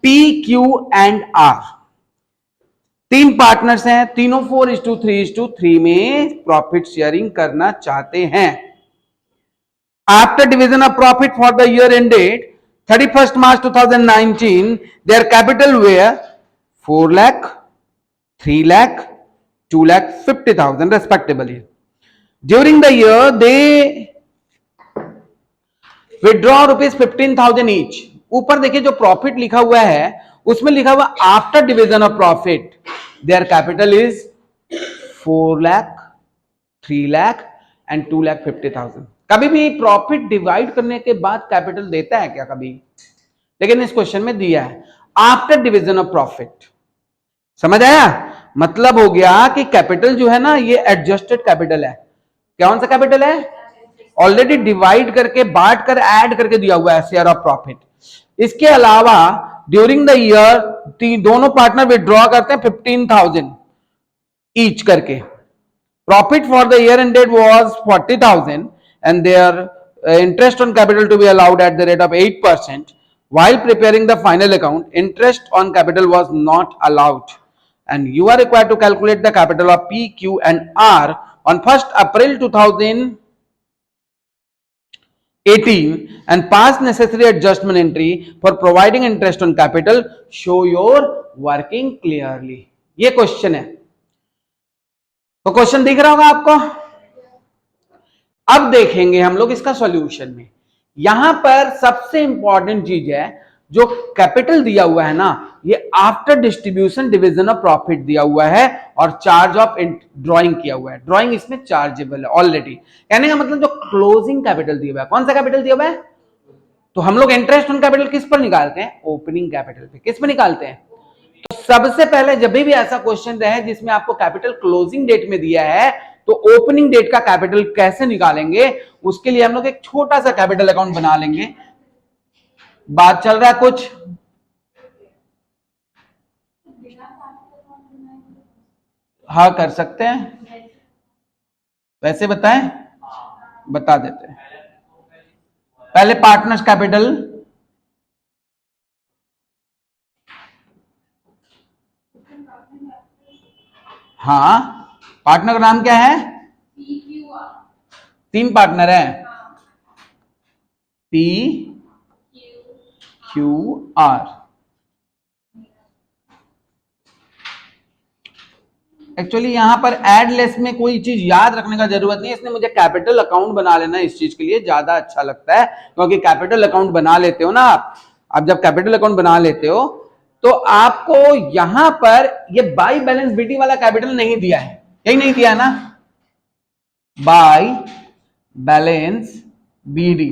P, Q and are, तीन partners हैं, तीनों 4:3:3 में प्रॉफिट शेयरिंग करना चाहते हैं। After division of profit for the year ended 31st March 2019, their capital were 4 lakh, 3 lakh, 2 lakh 50,000 respectively. During the year, they withdraw rupees 15,000 each. ऊपर देखिए जो प्रॉफिट लिखा हुआ है उसमें लिखा हुआ after division of profit their capital is 4 lakh, 3 lakh and 2 lakh 50,000। कभी भी प्रॉफिट डिवाइड करने के बाद कैपिटल देता है क्या कभी? लेकिन इस क्वेश्चन में दिया है आफ्टर डिवीजन ऑफ प्रॉफिट। समझ आया? मतलब हो गया कि कैपिटल जो है ना ये एडजस्टेड कैपिटल है। कौन सा कैपिटल है? ऑलरेडी डिवाइड करके बांट कर ऐड करके दिया हुआ है शेयर ऑफ प्रॉफिट। इसके अलावा ड्यूरिंग द ईयर दोनों पार्टनर विड्रॉ करते हैं 15,000 ईच करके। Profit for the year ended was 40,000 and their interest on capital to be allowed at the rate of 8%. While preparing the final account, interest on capital was not allowed, and you are required to calculate the capital of P, Q and R on 1st April 2018 and pass necessary adjustment entry for providing interest on capital. Show your working clearly. ये question है, तो question दिख रहा होगा आपको। अब देखेंगे हम लोग इसका सॉल्यूशन में। यहां पर सबसे इंपॉर्टेंट चीज है जो कैपिटल दिया हुआ है ना, ये after distribution division of profit दिया हुआ है और चार्ज ऑफ ड्राइंग किया हुआ है। ड्राइंग इसमें चार्जेबल है ऑलरेडी। कहने का मतलब जो क्लोजिंग कैपिटल दिया हुआ है, कौन सा कैपिटल दिया हुआ है? तो हम लोग इंटरेस्ट ऑन कैपिटल किस पर निकालते हैं? ओपनिंग कैपिटल पे। किस पर निकालते हैं? तो सबसे पहले जब भी ऐसा क्वेश्चन रहे जिसमें आपको कैपिटल क्लोजिंग डेट में दिया है तो ओपनिंग डेट का कैपिटल कैसे निकालेंगे, उसके लिए हम लोग एक छोटा सा कैपिटल अकाउंट बना लेंगे। बात चल रहा है कुछ? हाँ कर सकते हैं, वैसे बताएं, बता देते हैं। पहले पार्टनर्स कैपिटल, हाँ पार्टनर का नाम क्या है? तीन पार्टनर है, पी क्यू आर। एक्चुअली यहां पर एड लेस में कोई चीज याद रखने का जरूरत नहीं है, इसने मुझे कैपिटल अकाउंट बना लेना इस चीज के लिए ज्यादा अच्छा लगता है, क्योंकि कैपिटल अकाउंट बना लेते हो ना आप जब कैपिटल अकाउंट बना लेते हो तो आपको यहां पर ये बाई बैलेंस बीटी वाला कैपिटल नहीं दिया है, यही नहीं दिया है ना, बाई बैलेंस बीडी।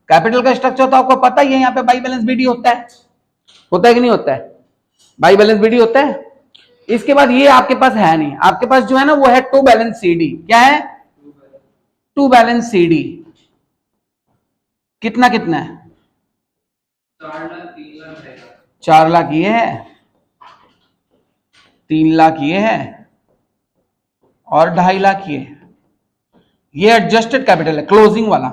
कैपिटल का स्ट्रक्चर तो आपको पता ही है, यहां पे बाई बैलेंस बीडी होता है कि नहीं होता है? बाई बैलेंस बीडी होता है। इसके बाद ये आपके पास है नहीं, आपके पास जो है ना वो है टू बैलेंस सीडी। क्या है? To balance CD. कितना कितना है? 4 लाख ये है, 3 लाख ये है और 2.5 लाख ये एडजस्टेड कैपिटल है क्लोजिंग वाला।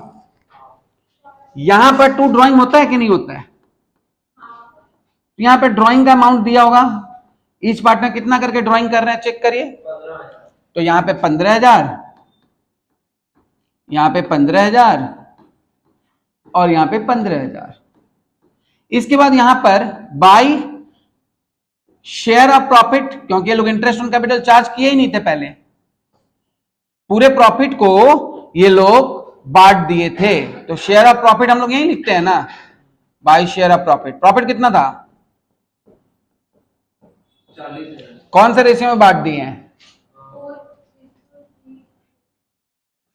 यहां पर टू ड्राइंग होता है कि नहीं होता है? यहां पे ड्राइंग का अमाउंट दिया होगा, ईच पार्टनर कितना करके ड्राइंग कर रहे हैं चेक करिए। तो यहां पे 15,000, यहां पे 15,000 और यहां पे 15,000। इसके बाद यहां पर बाई शेयर ऑफ प्रॉफिट, क्योंकि ये लोग इंटरेस्ट ऑन कैपिटल चार्ज किए ही नहीं थे पहले, पूरे प्रॉफिट को ये लोग बांट दिए थे, तो शेयर ऑफ प्रॉफिट हम लोग यही लिखते हैं ना, by share of profit. Profit कितना था? 40,000। कौन से रेशियो में बांट दिए हैं?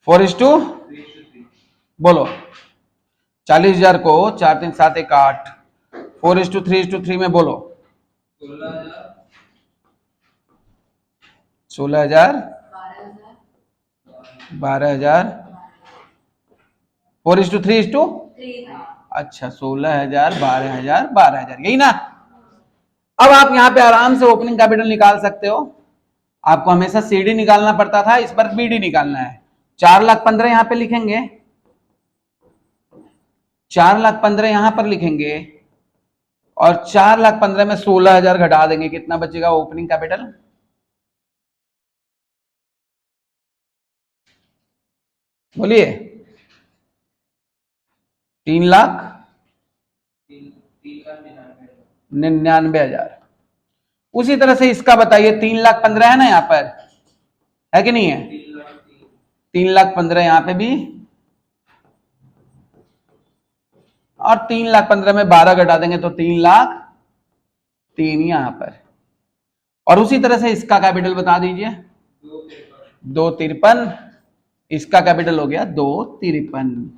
4:3 बोलो। 40,000 को 4 3 7 1 8 4:3 में बोलो 16,000 12,000 4:3 अच्छा 16,000 12,000 12,000, यही ना। अब आप यहां पे आराम से ओपनिंग कैपिटल निकाल सकते हो। आपको हमेशा सीडी निकालना पड़ता था, इस बार बीडी निकालना है। 4,15,000 यहां पे लिखेंगे, 4,15,000 यहां पर लिखेंगे और 4,15,000 में 16,000 घटा देंगे, कितना बचेगा ओपनिंग कैपिटल? बोलिए। 3,99,000। उसी तरह से इसका बताइए, 3,15,000 है ना यहाँ पर, है कि नहीं है? 3,15,000 यहाँ पे भी, और 3,15,000 में 12 घटा देंगे तो 3,03,000 यहाँ पर। और उसी तरह से इसका कैपिटल बता दीजिए। 2,53,000। इसका कैपिटल हो गया 2,53,000,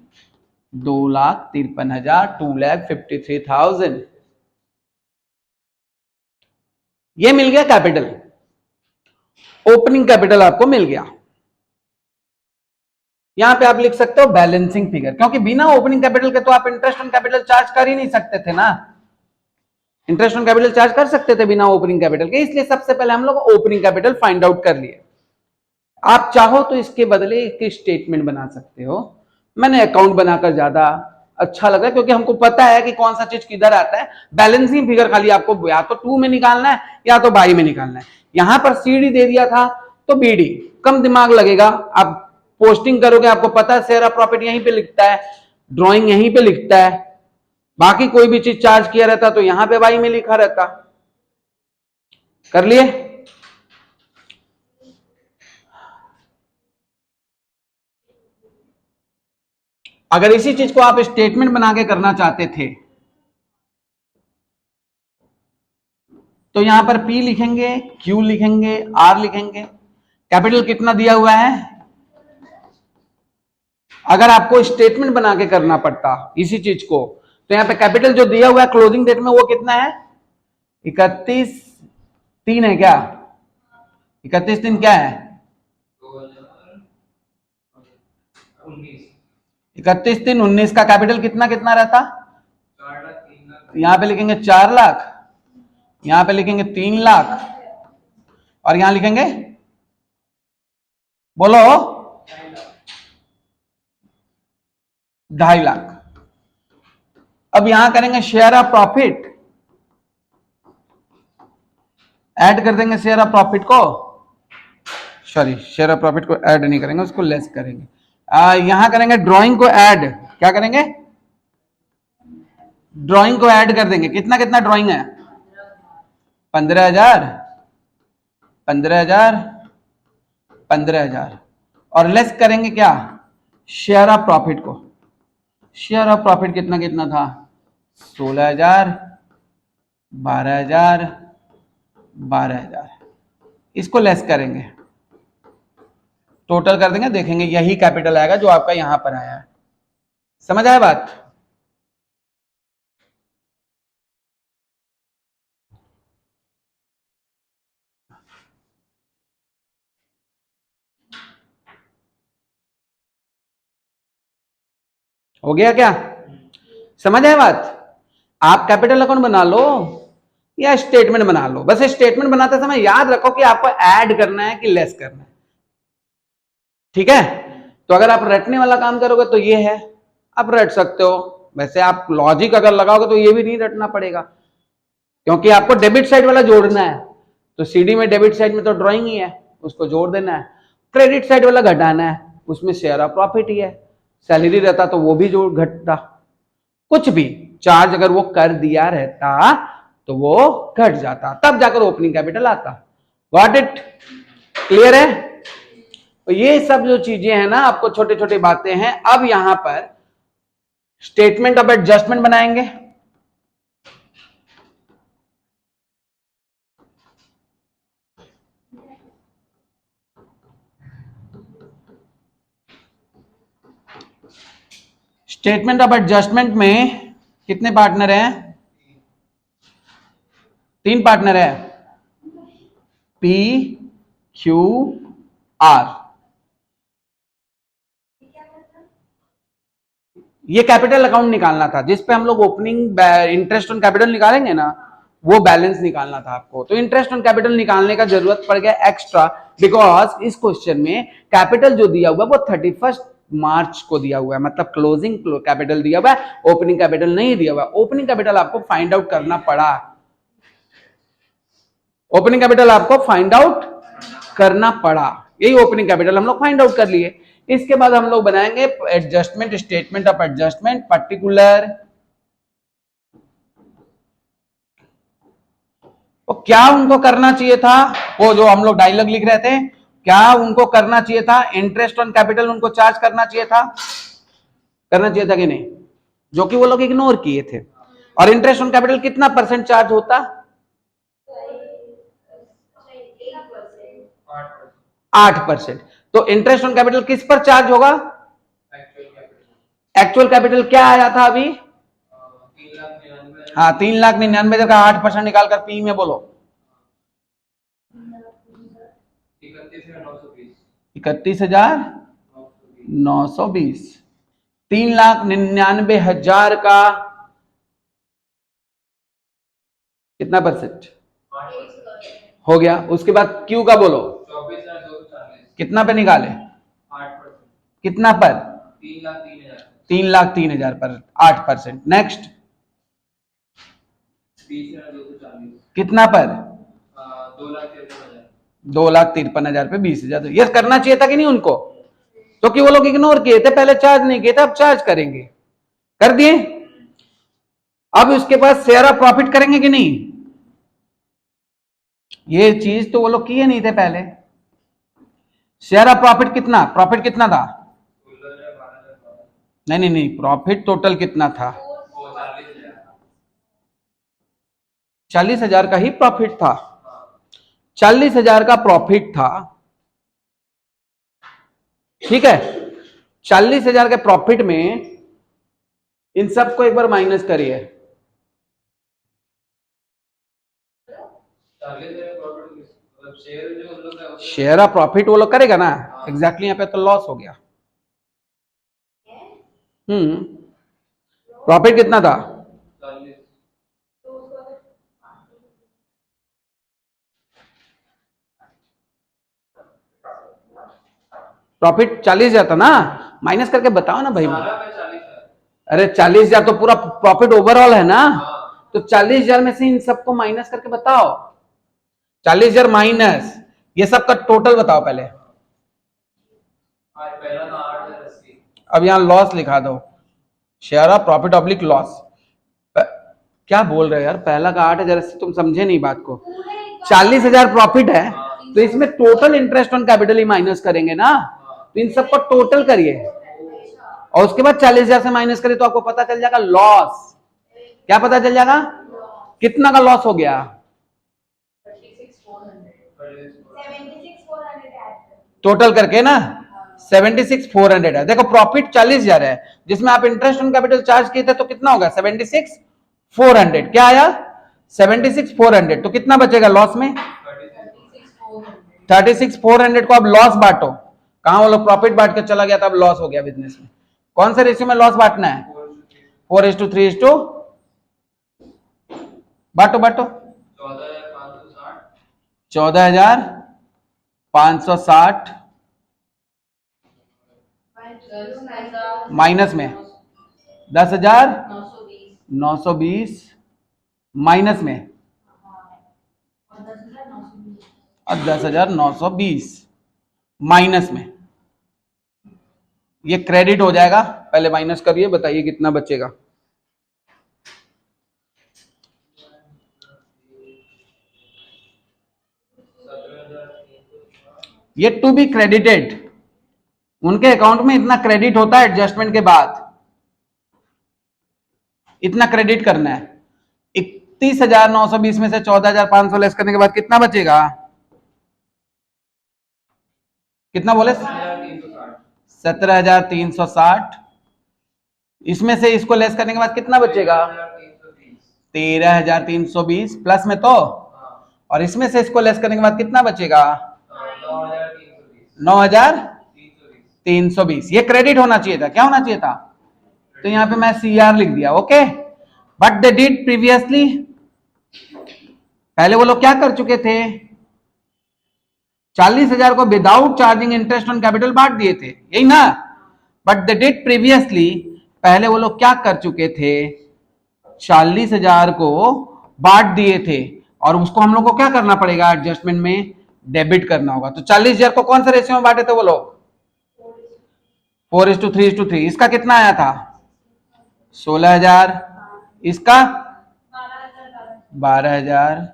2,53,000, 2,53,000। ये मिल गया कैपिटल, ओपनिंग कैपिटल आपको मिल गया। यहां पे आप लिख सकते हो बैलेंसिंग फिगर, क्योंकि बिना ओपनिंग कैपिटल के तो आप इंटरेस्ट ऑन कैपिटल चार्ज कर ही नहीं सकते थे ना। इंटरेस्ट ऑन कैपिटल चार्ज कर सकते थे बिना ओपनिंग कैपिटल के, इसलिए सबसे पहले हम लोग ओपनिंग कैपिटल फाइंड आउट कर लिए। आप चाहो तो इसके बदले एक स्टेटमेंट बना सकते हो। मैंने अकाउंट बनाकर ज्यादा अच्छा लगा, क्योंकि हमको पता है कि कौन सा चीज किधर आता है। बैलेंसिंग फिगर खाली आपको या तो 2 में निकालना है या तो बाई में निकालना है। यहां पर सीडी दे दिया था तो बीडी, कम दिमाग लगेगा। आप पोस्टिंग करोगे, आपको पता है शेयर ऑफ प्रॉफिट यहीं पे लिखता है, ड्रॉइंग यहीं पे लिखता है, बाकी कोई भी चीज चार्ज किया रहता तो यहां पे बाई में लिखा रहता। कर लिए? अगर इसी चीज को आप स्टेटमेंट बना के करना चाहते थे तो यहां पर P लिखेंगे, Q लिखेंगे, R लिखेंगे। कैपिटल कितना दिया हुआ है? अगर आपको स्टेटमेंट बना के करना पड़ता इसी चीज को, तो यहां पे कैपिटल जो दिया हुआ है क्लोजिंग डेट में वो कितना है? 31/3 है क्या? 31/3 क्या है? 31/3/19 का कैपिटल कितना कितना रहता? यहां पे लिखेंगे 4 लाख, यहां पे लिखेंगे 3 लाख, और यहां लिखेंगे, बोलो, 2.5 लाख। अब यहां करेंगे शेयर ऑफ प्रॉफिट, ऐड कर देंगे शेयर ऑफ प्रॉफिट को, सॉरी शेयर ऑफ प्रॉफिट को ऐड नहीं करेंगे, उसको लेस करेंगे। यहां करेंगे ड्राइंग को ऐड, क्या करेंगे? ड्राइंग को ऐड कर देंगे। कितना कितना ड्राइंग है? 15,000, 15,000, 15,000, और लेस करेंगे क्या? शेयर ऑफ प्रॉफिट को। शेयर ऑफ प्रॉफिट कितना कितना था? 16,000, 12,000, 12,000। इसको लेस करेंगे, टोटल कर देंगे, देखेंगे यही कैपिटल आएगा जो आपका यहां पर आया है। समझ आया बात? हो गया क्या? समझ आया बात? आप कैपिटल अकाउंट बना लो या स्टेटमेंट बना लो, बस स्टेटमेंट बनाते समय याद रखो कि आपको ऐड करना है कि लेस करना है। ठीक है? तो अगर आप रटने वाला काम करोगे तो ये है, आप रट सकते हो। वैसे आप लॉजिक अगर लगाओगे तो ये भी नहीं रटना पड़ेगा, क्योंकि आपको डेबिट साइड वाला जोड़ना है। तो सीडी में डेबिट साइड में तो ड्राइंग ही है, उसको जोड़ देना है। क्रेडिट साइड वाला घटाना है, उसमें शेयर ऑफ प्रॉफिट ही है। सैलरी रहता तो वो भी जोड़ घटता, कुछ भी चार्ज अगर वो कर दिया रहता तो वो घट जाता, तब जाकर ओपनिंग कैपिटल आता। Got it? क्लियर है? तो ये सब जो चीजें हैं ना, आपको छोटे छोटे बातें हैं। अब यहां पर स्टेटमेंट ऑफ एडजस्टमेंट बनाएंगे। स्टेटमेंट ऑफ एडजस्टमेंट में कितने पार्टनर हैं? 3 पार्टनर है, P, Q, R। ये कैपिटल अकाउंट निकालना था जिस पे हम लोग ओपनिंग इंटरेस्ट ऑन कैपिटल निकालेंगे ना, वो बैलेंस निकालना था आपको। तो इंटरेस्ट ऑन कैपिटल निकालने का जरूरत पड़ गया एक्स्ट्रा, बिकॉज इस क्वेश्चन में कैपिटल जो दिया हुआ वो 31 मार्च को दिया हुआ है, मतलब क्लोजिंग कैपिटल दिया हुआ है, ओपनिंग कैपिटल नहीं दिया हुआ है। ओपनिंग कैपिटल आपको फाइंड आउट करना पड़ा, ओपनिंग कैपिटल आपको फाइंड आउट करना पड़ा, यही ओपनिंग कैपिटल हम लोग फाइंड आउट कर लिए। इसके बाद हम लोग बनाएंगे adjustment, statement of adjustment particular. तो क्या उनको करना चाहिए था, वो जो हम लोग डायलॉग लिख रहे थे, क्या उनको करना चाहिए था, इंटरेस्ट ऑन कैपिटल उनको चार्ज करना चाहिए था, करना चाहिए था कि नहीं, जो कि वो लोग इग्नोर किए थे। और इंटरेस्ट ऑन कैपिटल कितना परसेंट चार्ज होता, 8%। तो इंटरेस्ट ऑन कैपिटल किस पर चार्ज होगा, एक्चुअल कैपिटल क्या आया था अभी, हाँ 3,99,000 का 8% निकालकर पी में बोलो, 31,920। 3,99,000 का कितना परसेंट हो गया। उसके बाद क्यू का बोलो, कितना पे निकाले, 8%। कितना पर, 3,03,000 पर 8%। नेक्स्ट, कितना पर, 2,53,000 पे 20,000। ये करना चाहिए था कि नहीं उनको, तो कि वो लोग इग्नोर किए थे, पहले चार्ज नहीं किए थे, अब चार्ज करेंगे, कर दिए। अब उसके बाद शेयर ऑफ प्रॉफिट करेंगे कि नहीं, ये चीज तो वो लोग किए नहीं थे पहले। शेयर ऑफ प्रॉफिट कितना, प्रॉफिट कितना था, नहीं नहीं नहीं, प्रॉफिट टोटल कितना था, 40,000 का ही प्रॉफिट था, 40,000 का प्रॉफिट था, ठीक है। 40,000 के प्रॉफिट में इन सबको एक बार माइनस करिए, शेयर ऑफ प्रॉफिट वो लोग करेगा ना, एग्जैक्टली यहाँ पे तो लॉस हो गया। प्रॉफिट कितना था, प्रॉफिट 40,000 था ना, माइनस करके बताओ ना भाई। अरे 40,000 तो पूरा प्रॉफिट ओवरऑल है ना, तो 40,000 में से इन सबको माइनस करके बताओ, 40,000 माइनस ये सब का टोटल बताओ पहले। अब यहां लॉस लिखा दो, share of profit oblique loss. क्या बोल रहे हो यार, पहला का 8,080, तुम समझे नहीं बात को। 40,000 प्रॉफिट है, तो इसमें total interest on capital he minus करेंगे ना, तो इन सबको टोटल करिए और उसके बाद 40,000 से माइनस करिए, तो आपको पता चल जाएगा लॉस। क्या पता चल जाएगा, कितना का लॉस हो गया, 76,400 टोटल करके ना, 76,400 है। देखो प्रॉफिट 40,000 है, जिसमें आप इंटरेस्ट ऑन कैपिटल चार्ज किए थे, तो कितना होगा 76,400। क्या आया 76,400, तो कितना बचेगा लॉस में, 36,400 को अब लॉस बांटो, कहां वो लोग प्रॉफिट बांट के चला गया था, अब लॉस हो गया बिजनेस में। कौन सा रेशियो में लॉस बांटना है, 4:3 बांटो बांटो, 14,560 माइनस में 10,920 माइनस में और 10,920 माइनस में, ये क्रेडिट हो जाएगा। पहले माइनस करिए, बताइए कितना बचेगा, ये टू बी क्रेडिटेड, उनके अकाउंट में इतना क्रेडिट होता है एडजस्टमेंट के बाद, इतना क्रेडिट करना है। 31,920 में से 14,500 लेस करने के बाद कितना बचेगा, कितना बोले, 17,360। इसमें से इसको लेस करने के बाद कितना बचेगा, 13,320 प्लस में तो, और इसमें से इसको लेस करने के बाद कितना बचेगा, 9,320। ये क्रेडिट होना चाहिए था, क्या होना चाहिए था, तो यहां पे मैं CR लिख दिया, okay. But they did previously, पहले वो लोग क्या कर चुके थे, 40,000 को without charging interest on capital बांट दिए थे, यही ना। बट दे डिड प्रीवियसली, पहले वो लोग क्या कर चुके थे, 40,000 को बांट दिए थे और उसको हम लोग को क्या करना पड़ेगा, एडजस्टमेंट में डेबिट करना होगा। तो 40,000 को कौन सा रेशियो में बांटे थे वो लोग, 4:3:3। इसका कितना आया था, 16,000, इसका 12,000,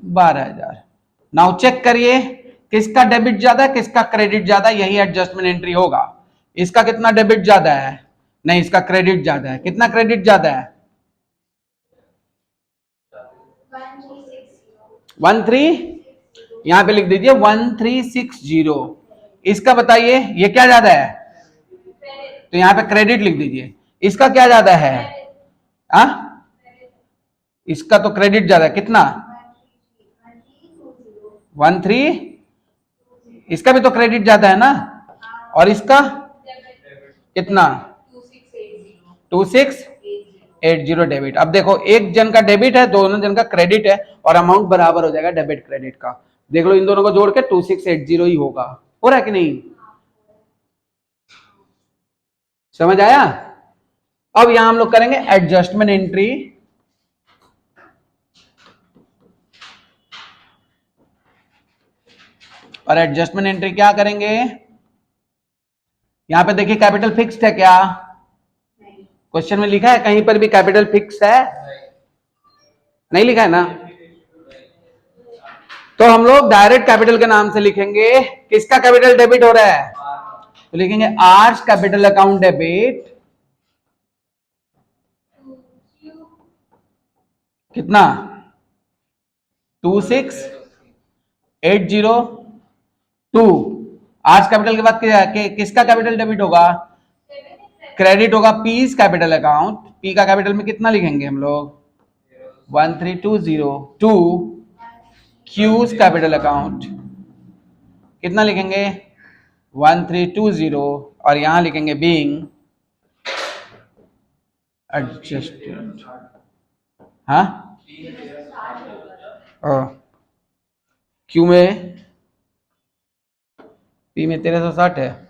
12,000। नाउ चेक करिए किसका डेबिट ज्यादा है, किसका क्रेडिट ज्यादा, यही एडजस्टमेंट एंट्री होगा। इसका कितना डेबिट ज्यादा है, नहीं इसका क्रेडिट ज्यादा है। कितना क्रेडिट ज्यादा है, 13, यहां पे लिख दीजिए 1360। इसका बताइए ये क्या ज्यादा है, तो यहां पे क्रेडिट लिख दीजिए। इसका क्या ज्यादा है, आ? इसका तो क्रेडिट ज्यादा है, कितना 13, इसका भी तो क्रेडिट ज्यादा है ना, और इसका कितना 2680 डेबिट। अब देखो एक जन का डेबिट है, दोनों जन का क्रेडिट है और अमाउंट बराबर हो जाएगा डेबिट क्रेडिट का। देख लो इन दोनों को जोड़ के 2680 ही होगा। हो रहा है कि नहीं, समझ आया। अब यहां हम लोग करेंगे एडजस्टमेंट एंट्री। और एडजस्टमेंट एंट्री क्या करेंगे, यहां पे देखिए कैपिटल फिक्स्ड है क्या, क्वेश्चन में लिखा है कहीं पर भी कैपिटल फिक्स है, नहीं लिखा है ना। तो हम लोग डायरेक्ट कैपिटल के नाम से लिखेंगे, किसका कैपिटल डेबिट हो रहा है, तो लिखेंगे आर्स कैपिटल अकाउंट डेबिट, कितना 2680। आर्स कैपिटल के बाद किसका कैपिटल डेबिट होगा, क्रेडिट होगा पीस कैपिटल अकाउंट। पी का कैपिटल में कितना लिखेंगे हम लोग 1320। टू क्यूज कैपिटल अकाउंट कितना लिखेंगे 1320 और यहां लिखेंगे बीइंग एडजस्टेड। हाँ क्यू में पी में 1360 है,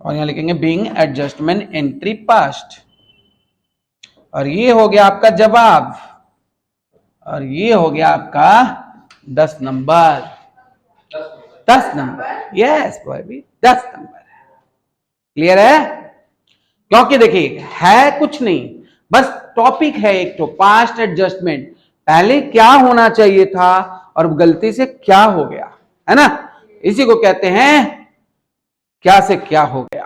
और यहां लिखेंगे बीइंग एडजस्टमेंट एंट्री पास्ट। और ये हो गया आपका जवाब, और ये हो गया आपका 10 number. 10 number, yes boy, 10 number. Clear है, क्योंकि देखिए है कुछ नहीं, बस टॉपिक है एक तो पास्ट एडजस्टमेंट, पहले क्या होना चाहिए था और गलती से क्या हो गया, है ना। इसी को कहते हैं क्या से क्या हो गया।